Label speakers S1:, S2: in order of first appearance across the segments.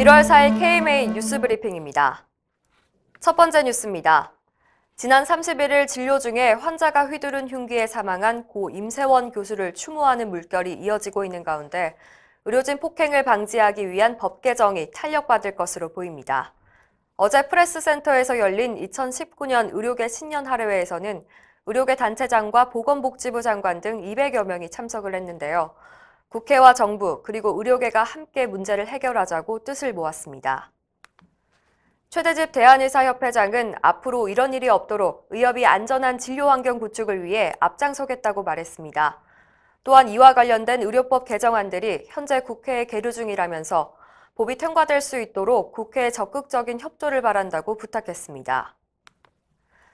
S1: 1월 4일 KMA 뉴스 브리핑입니다. 첫 번째 뉴스입니다. 지난 31일 진료 중에 환자가 휘두른 흉기에 사망한 고 임세원 교수를 추모하는 물결이 이어지고 있는 가운데 의료진 폭행을 방지하기 위한 법 개정이 탄력받을 것으로 보입니다. 어제 프레스센터에서 열린 2019년 의료계 신년 할애회에서는 의료계 단체장과 보건복지부 장관 등 200여 명이 참석을 했는데요. 국회와 정부 그리고 의료계가 함께 문제를 해결하자고 뜻을 모았습니다. 최대집 대한의사협회장은 앞으로 이런 일이 없도록 의협이 안전한 진료 환경 구축을 위해 앞장서겠다고 말했습니다. 또한 이와 관련된 의료법 개정안들이 현재 국회에 계류 중이라면서 법이 통과될 수 있도록 국회에 적극적인 협조를 바란다고 부탁했습니다.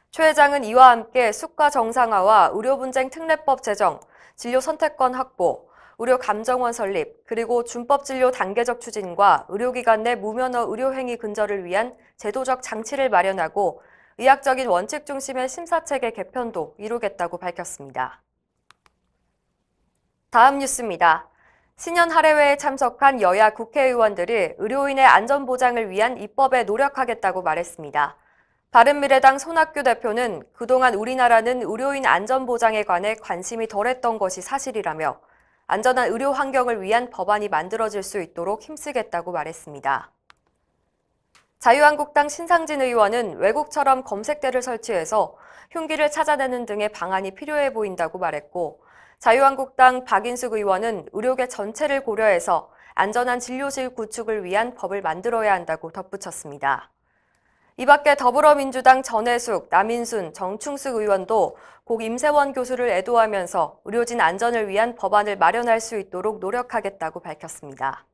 S1: 최 회장은 이와 함께 수가 정상화와 의료분쟁 특례법 제정, 진료 선택권 확보, 의료감정원 설립, 그리고 준법진료 단계적 추진과 의료기관 내 무면허 의료행위 근절을 위한 제도적 장치를 마련하고 의학적인 원칙 중심의 심사체계 개편도 이루겠다고 밝혔습니다. 다음 뉴스입니다. 신년 할애회에 참석한 여야 국회의원들이 의료인의 안전보장을 위한 입법에 노력하겠다고 말했습니다. 바른미래당 손학규 대표는 그동안 우리나라는 의료인 안전보장에 관해 관심이 덜했던 것이 사실이라며 안전한 의료 환경을 위한 법안이 만들어질 수 있도록 힘쓰겠다고 말했습니다. 자유한국당 신상진 의원은 외국처럼 검색대를 설치해서 흉기를 찾아내는 등의 방안이 필요해 보인다고 말했고, 자유한국당 박인숙 의원은 의료계 전체를 고려해서 안전한 진료실 구축을 위한 법을 만들어야 한다고 덧붙였습니다. 이 밖에 더불어민주당 전해숙, 남인순, 정충숙 의원도 고 임세원 교수를 애도하면서 의료진 안전을 위한 법안을 마련할 수 있도록 노력하겠다고 밝혔습니다.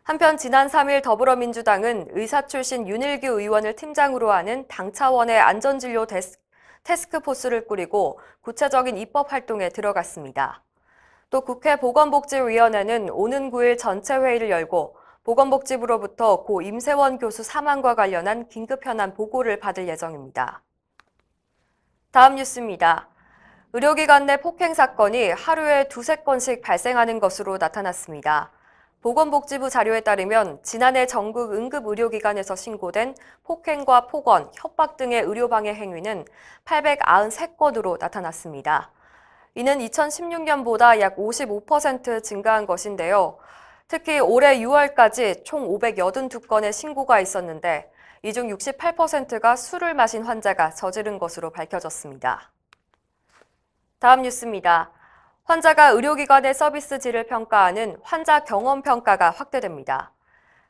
S1: 한편 지난 3일 더불어민주당은 의사 출신 윤일규 의원을 팀장으로 하는 당 차원의 안전진료 태스크포스를 꾸리고 구체적인 입법 활동에 들어갔습니다. 또 국회 보건복지위원회는 오는 9일 전체 회의를 열고 보건복지부로부터 고 임세원 교수 사망과 관련한 긴급 현안 보고를 받을 예정입니다. 다음 뉴스입니다. 의료기관 내 폭행 사건이 하루에 2~3건씩 발생하는 것으로 나타났습니다. 보건복지부 자료에 따르면 지난해 전국 응급의료기관에서 신고된 폭행과 폭언, 협박 등의 의료방해 행위는 893건으로 나타났습니다. 이는 2016년보다 약 55% 증가한 것인데요. 특히 올해 6월까지 총 582건의 신고가 있었는데 이 중 68%가 술을 마신 환자가 저지른 것으로 밝혀졌습니다. 다음 뉴스입니다. 환자가 의료기관의 서비스 질을 평가하는 환자 경험 평가가 확대됩니다.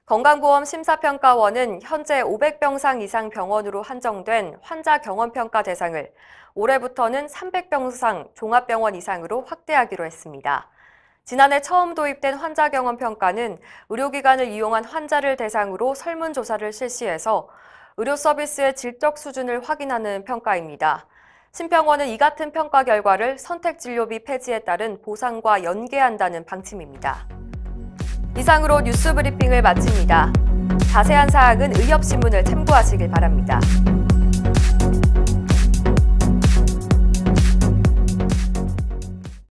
S1: 건강보험 심사평가원은 현재 500병상 이상 병원으로 한정된 환자 경험 평가 대상을 올해부터는 300병상 종합병원 이상으로 확대하기로 했습니다. 지난해 처음 도입된 환자 경험 평가는 의료기관을 이용한 환자를 대상으로 설문조사를 실시해서 의료 서비스의 질적 수준을 확인하는 평가입니다. 심평원은 이 같은 평가 결과를 선택진료비 폐지에 따른 보상과 연계한다는 방침입니다. 이상으로 뉴스 브리핑을 마칩니다. 자세한 사항은 의협신문을 참고하시길 바랍니다.